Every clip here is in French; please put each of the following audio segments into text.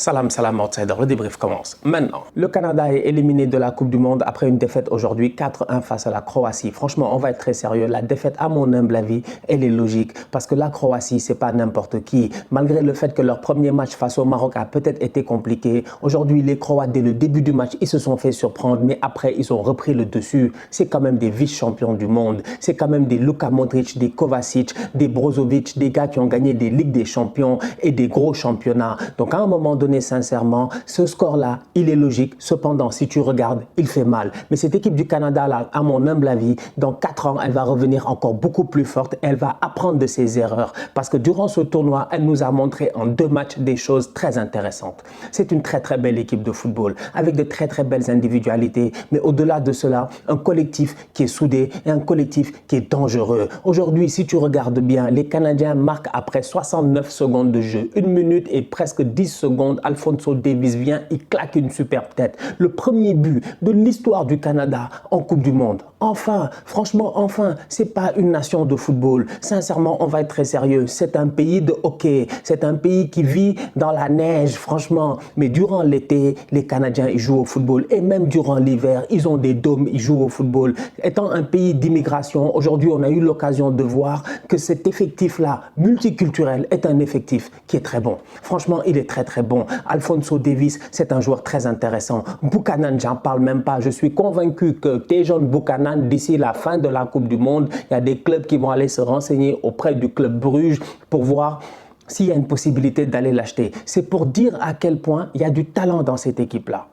Salam, salam, outsider, le débrief commence maintenant. Le Canada est éliminé de la Coupe du Monde après une défaite aujourd'hui 4-1 face à la Croatie. Franchement, on va être très sérieux. La défaite, à mon humble avis, elle est logique parce que la Croatie, c'est pas n'importe qui. Malgré le fait que leur premier match face au Maroc a peut-être été compliqué, aujourd'hui, les Croates, dès le début du match, ils se sont fait surprendre, mais après, ils ont repris le dessus. C'est quand même des vice-champions du monde. C'est quand même des Luka Modric, des Kovacic, des Brozovic, des gars qui ont gagné des Ligues des Champions et des gros championnats. Donc, à un moment donné, sincèrement, ce score-là, il est logique. Cependant, si tu regardes, il fait mal. Mais cette équipe du Canada, là, à mon humble avis, dans 4 ans, elle va revenir encore beaucoup plus forte. Elle va apprendre de ses erreurs. Parce que durant ce tournoi, elle nous a montré en 2 matchs des choses très intéressantes. C'est une très très belle équipe de football, avec de très très belles individualités. Mais au-delà de cela, un collectif qui est soudé et un collectif qui est dangereux. Aujourd'hui, si tu regardes bien, les Canadiens marquent après 69 secondes de jeu. 1 minute et presque 10 secondes. Alphonso Davies vient, il claque une superbe tête. Le premier but de l'histoire du Canada en Coupe du Monde. Enfin, franchement, enfin, c'est pas une nation de football. Sincèrement, on va être très sérieux. C'est un pays de hockey. C'est un pays qui vit dans la neige, franchement. Mais durant l'été, les Canadiens, ils jouent au football. Et même durant l'hiver, ils ont des dômes, ils jouent au football. Étant un pays d'immigration, aujourd'hui, on a eu l'occasion de voir que cet effectif-là, multiculturel, est un effectif qui est très bon. Franchement, il est très, très bon. Alphonso Davies, c'est un joueur très intéressant. Buchanan, j'en parle même pas. Je suis convaincu que Tejan Buchanan, d'ici la fin de la Coupe du Monde, il y a des clubs qui vont aller se renseigner auprès du club Bruges pour voir s'il y a une possibilité d'aller l'acheter. C'est pour dire à quel point il y a du talent dans cette équipe-là.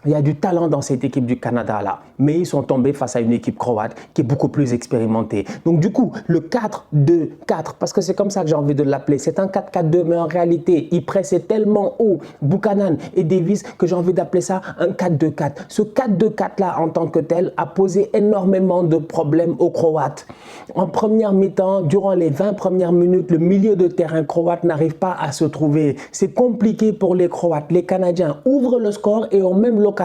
Il y a du talent dans cette équipe du Canada là, mais ils sont tombés face à une équipe croate qui est beaucoup plus expérimentée. Donc du coup, le 4-2-4, parce que c'est comme ça que j'ai envie de l'appeler, c'est un 4-4-2, mais en réalité, ils pressaient tellement haut, Buchanan et Davies, que j'ai envie d'appeler ça un 4-2-4. Ce 4-2-4 là, en tant que tel, a posé énormément de problèmes aux Croates. En première mi-temps, durant les 20 premières minutes, le milieu de terrain croate n'arrive pas à se trouver. C'est compliqué pour les Croates. Les Canadiens ouvrent le score et ont même l'occasion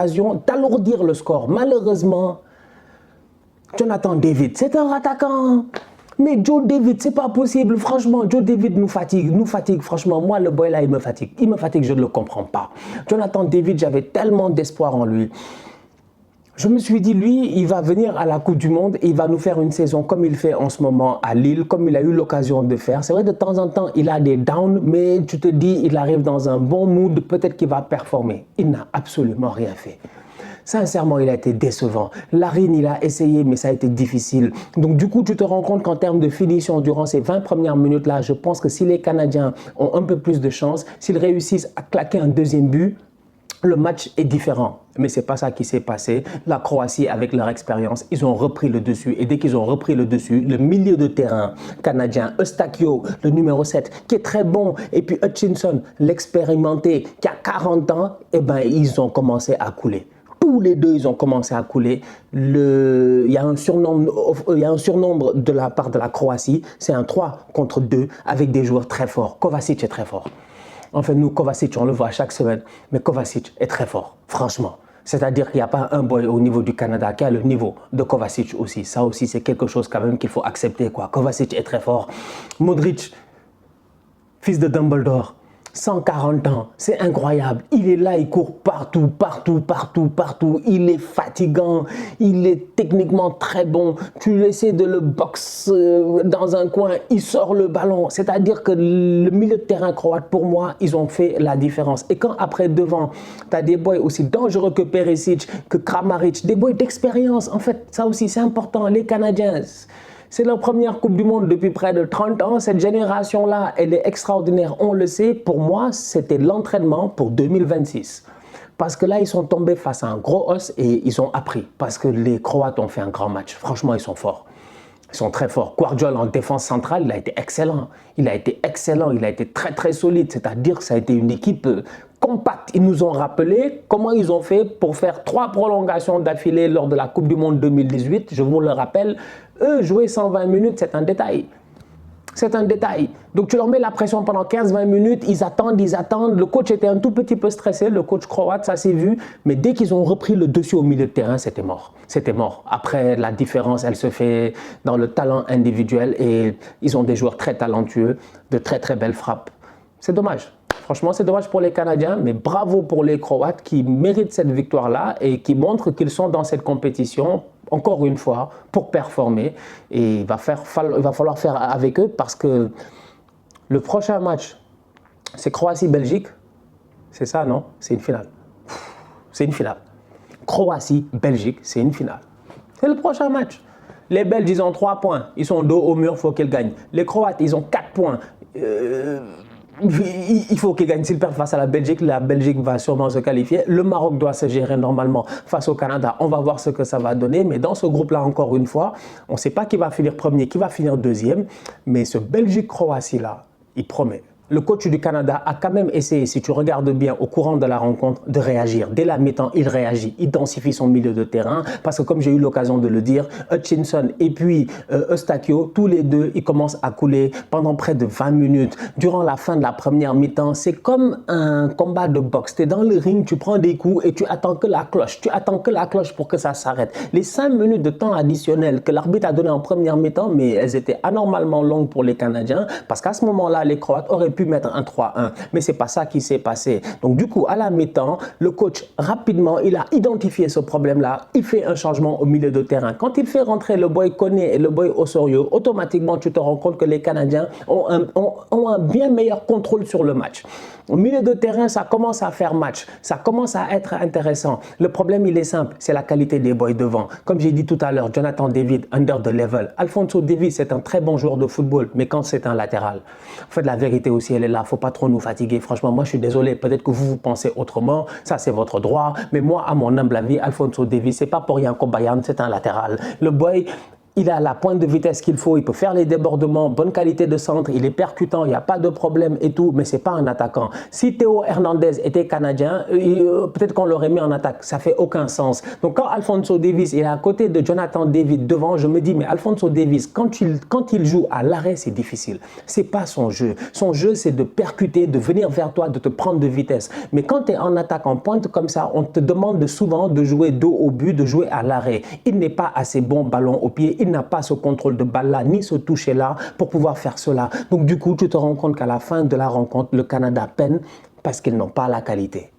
d'alourdir le score. Malheureusement, Jonathan David, c'est un attaquant. Mais Joe David, c'est pas possible. Franchement, Joe David nous fatigue. Franchement, moi, le boy là, il me fatigue. Il me fatigue, je ne le comprends pas. Jonathan David, j'avais tellement d'espoir en lui. Je me suis dit, lui, il va venir à la Coupe du Monde et il va nous faire une saison comme il fait en ce moment à Lille, comme il a eu l'occasion de faire. C'est vrai, de temps en temps, il a des downs, mais tu te dis, il arrive dans un bon mood, peut-être qu'il va performer. Il n'a absolument rien fait. Sincèrement, il a été décevant. Larine, il a essayé, mais ça a été difficile. Donc, du coup, tu te rends compte qu'en termes de finition, durant ces 20 premières minutes-là, je pense que si les Canadiens ont un peu plus de chance, s'ils réussissent à claquer un deuxième but, le match est différent. Mais ce n'est pas ça qui s'est passé. La Croatie, avec leur expérience, ils ont repris le dessus. Et dès qu'ils ont repris le dessus, le milieu de terrain canadien, Eustáquio, le numéro 7, qui est très bon, et puis Hutchinson, l'expérimenté, qui a 40 ans, eh ben, ils ont commencé à couler. Tous les deux, ils ont commencé à couler. Il y a un surnombre de la part de la Croatie. C'est un 3 contre 2 avec des joueurs très forts. Kovacic est très fort. Enfin, nous, Kovacic, on le voit chaque semaine, mais Kovacic est très fort, franchement. C'est-à-dire qu'il n'y a pas un boy au niveau du Canada qui a le niveau de Kovacic aussi. Ça aussi, c'est quelque chose quand même qu'il faut accepter, quoi. Kovacic est très fort. Modric, fils de Dumbledore, 140 ans, c'est incroyable. Il est là, il court partout. Il est fatigant, il est techniquement très bon. Tu essaies de le boxer dans un coin, il sort le ballon. C'est-à-dire que le milieu de terrain croate, pour moi, ils ont fait la différence. Et quand après, devant, tu as des boys aussi dangereux que Perisic, que Kramaric, des boys d'expérience. En fait, ça aussi, c'est important. Les Canadiens, c'est leur première Coupe du Monde depuis près de 30 ans. Cette génération-là, elle est extraordinaire, on le sait. Pour moi, c'était l'entraînement pour 2026. Parce que là, ils sont tombés face à un gros os et ils ont appris. Parce que les Croates ont fait un grand match. Franchement, ils sont forts. Ils sont très forts. Guardiola en défense centrale, il a été excellent. Il a été très très solide. C'est-à-dire que ça a été une équipe compacte. Ils nous ont rappelé comment ils ont fait pour faire 3 prolongations d'affilée lors de la Coupe du Monde 2018. Je vous le rappelle, eux, jouer 120 minutes, c'est un détail. C'est un détail. Donc tu leur mets la pression pendant 15-20 minutes, ils attendent. Le coach était un tout petit peu stressé, le coach croate, ça s'est vu. Mais dès qu'ils ont repris le dessus au milieu de terrain, c'était mort. C'était mort. Après, la différence, elle se fait dans le talent individuel et ils ont des joueurs très talentueux, de très très belles frappes. C'est dommage. Franchement, c'est dommage pour les Canadiens, mais bravo pour les Croates qui méritent cette victoire-là et qui montrent qu'ils sont dans cette compétition, encore une fois, pour performer. Et il va falloir faire avec eux parce que le prochain match, c'est Croatie-Belgique. C'est ça, non? C'est une finale. C'est une finale. Croatie-Belgique, c'est une finale. C'est le prochain match. Les Belges, ils ont 3 points. Ils sont dos au mur, il faut qu'ils gagnent. Les Croates, ils ont 4 points. Il faut qu'ils gagnent. S'ils perdent face à la Belgique va sûrement se qualifier. Le Maroc doit se gérer normalement face au Canada. On va voir ce que ça va donner. Mais dans ce groupe-là, encore une fois, on ne sait pas qui va finir premier, qui va finir deuxième. Mais ce Belgique-Croatie-là, il promet. Le coach du Canada a quand même essayé, si tu regardes bien au courant de la rencontre, de réagir. Dès la mi-temps, il réagit, il densifie son milieu de terrain parce que comme j'ai eu l'occasion de le dire, Hutchinson et puis Eustáquio, tous les deux, ils commencent à couler pendant près de 20 minutes. Durant la fin de la première mi-temps, c'est comme un combat de boxe. Tu es dans le ring, tu prends des coups et tu attends que la cloche. Tu attends que la cloche pour que ça s'arrête. Les 5 minutes de temps additionnel que l'arbitre a donné en première mi-temps, mais elles étaient anormalement longues pour les Canadiens parce qu'à ce moment-là, les Croates auraient pu mettre un 3-1, mais c'est pas ça qui s'est passé. Donc du coup, à la mi-temps, le coach rapidement, il a identifié ce problème-là, il fait un changement au milieu de terrain. Quand il fait rentrer le boy Koné et le boy Osorio, automatiquement, tu te rends compte que les Canadiens ont un bien meilleur contrôle sur le match. Au milieu de terrain, ça commence à faire match, ça commence à être intéressant. Le problème, il est simple, c'est la qualité des boys devant. Comme j'ai dit tout à l'heure, Jonathan David, under the level. Alphonso Davies, c'est un très bon joueur de football, mais quand c'est un latéral, en fait, la vérité aussi, elle est là. Faut pas trop nous fatiguer. Franchement, moi, je suis désolé. Peut-être que vous pensez autrement. Ça, c'est votre droit. Mais moi, à mon humble avis, Alphonso Davies, c'est pas pour rien qu'au Bayern, c'est un latéral. Le boy, il a la pointe de vitesse qu'il faut, il peut faire les débordements, bonne qualité de centre, il est percutant, il n'y a pas de problème et tout, mais ce n'est pas un attaquant. Si Théo Hernandez était canadien, peut-être qu'on l'aurait mis en attaque, ça ne fait aucun sens. Donc quand Alphonso Davies est à côté de Jonathan David devant, je me dis, mais Alphonso Davies, quand il joue à l'arrêt, c'est difficile. Ce n'est pas son jeu. Son jeu, c'est de percuter, de venir vers toi, de te prendre de vitesse. Mais quand tu es en attaque, en pointe comme ça, on te demande souvent de jouer dos au but, de jouer à l'arrêt. Il n'est pas assez bon ballon au pied, il n'a pas ce contrôle de balle-là, ni ce toucher-là pour pouvoir faire cela. Donc du coup, tu te rends compte qu'à la fin de la rencontre, le Canada peine parce qu'ils n'ont pas la qualité.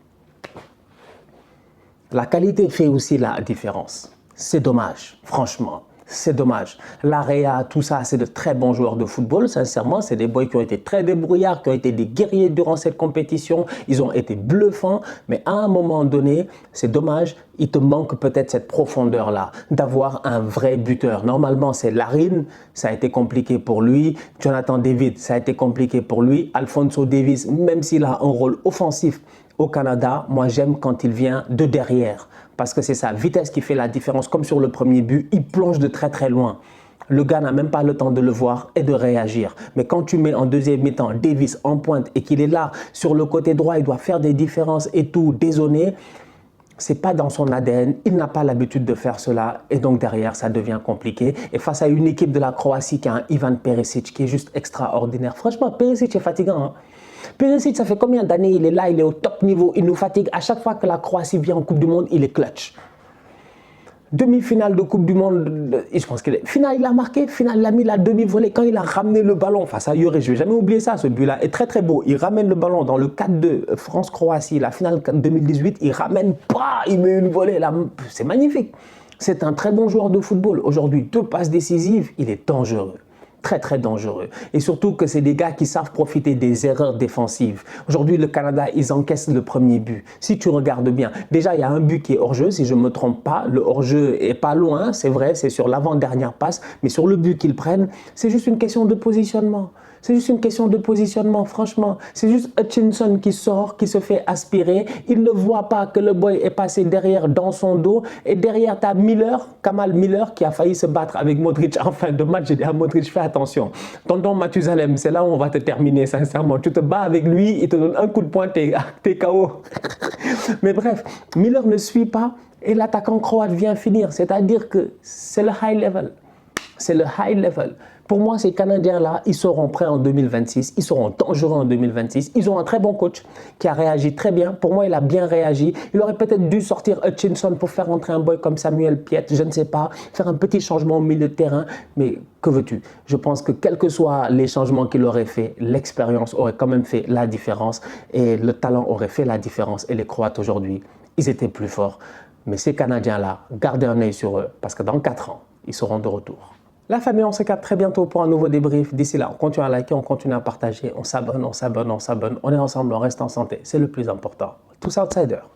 La qualité fait aussi la différence. C'est dommage, franchement. C'est dommage. L'Area, tout ça, c'est de très bons joueurs de football. Sincèrement, c'est des boys qui ont été très débrouillards, qui ont été des guerriers durant cette compétition. Ils ont été bluffants. Mais à un moment donné, c'est dommage. Il te manque peut-être cette profondeur-là, d'avoir un vrai buteur. Normalement, c'est Larin. Ça a été compliqué pour lui. Jonathan David, ça a été compliqué pour lui. Alphonso Davies, même s'il a un rôle offensif au Canada, moi, j'aime quand il vient de derrière. Parce que c'est sa vitesse qui fait la différence. Comme sur le premier but, il plonge de très très loin. Le gars n'a même pas le temps de le voir et de réagir. Mais quand tu mets en deuxième mi-temps Davies en pointe et qu'il est là sur le côté droit, il doit faire des différences et tout, dézonner, c'est pas dans son ADN. Il n'a pas l'habitude de faire cela et donc derrière, ça devient compliqué. Et face à une équipe de la Croatie qui a un Ivan Perisic qui est juste extraordinaire. Franchement, Perisic est fatigant, hein. Perisic, ça fait combien d'années il est là, il est au top niveau, il nous fatigue. À chaque fois que la Croatie vient en Coupe du Monde, il est clutch. Demi-finale de Coupe du Monde, je pense qu'il est. Finale, il a marqué, finale, il a mis la demi-volée quand il a ramené le ballon face à Yuri. Je ne vais jamais oublier ça, ce but-là est très très beau. Il ramène le ballon dans le 4-2 France-Croatie, la finale 2018, il ramène, il met une volée là. C'est magnifique. C'est un très bon joueur de football. Aujourd'hui, 2 passes décisives, il est dangereux. Très très dangereux. Et surtout que c'est des gars qui savent profiter des erreurs défensives. Aujourd'hui, le Canada, ils encaissent le premier but. Si tu regardes bien, déjà, il y a un but qui est hors-jeu, si je ne me trompe pas. Le hors-jeu est pas loin, c'est vrai, c'est sur l'avant-dernière passe. Mais sur le but qu'ils prennent, c'est juste une question de positionnement. C'est juste une question de positionnement, franchement. C'est juste Hutchinson qui sort, qui se fait aspirer. Il ne voit pas que le boy est passé derrière dans son dos. Et derrière, tu as Miller, Kamal Miller, qui a failli se battre avec Modric en fin de match. J'ai dit à Modric, fais attention. Tonton Mathusalem, c'est là où on va te terminer, sincèrement. Tu te bats avec lui, il te donne un coup de poing, t'es KO. Mais bref, Miller ne suit pas et l'attaquant croate vient finir. C'est-à-dire que c'est le high level. C'est le high level. Pour moi, ces Canadiens-là, ils seront prêts en 2026, ils seront dangereux en 2026. Ils ont un très bon coach qui a réagi très bien. Pour moi, il a bien réagi. Il aurait peut-être dû sortir Hutchinson pour faire entrer un boy comme Samuel Piette, je ne sais pas, faire un petit changement au milieu de terrain. Mais que veux-tu? Je pense que quels que soient les changements qu'il aurait fait, l'expérience aurait quand même fait la différence et le talent aurait fait la différence. Et les Croates aujourd'hui, ils étaient plus forts. Mais ces Canadiens-là, gardez un œil sur eux parce que dans 4 ans, ils seront de retour. La famille, on se capte très bientôt pour un nouveau débrief. D'ici là, on continue à liker, on continue à partager, on s'abonne, on s'abonne, on s'abonne. On est ensemble, on reste en santé. C'est le plus important. Tous outsiders.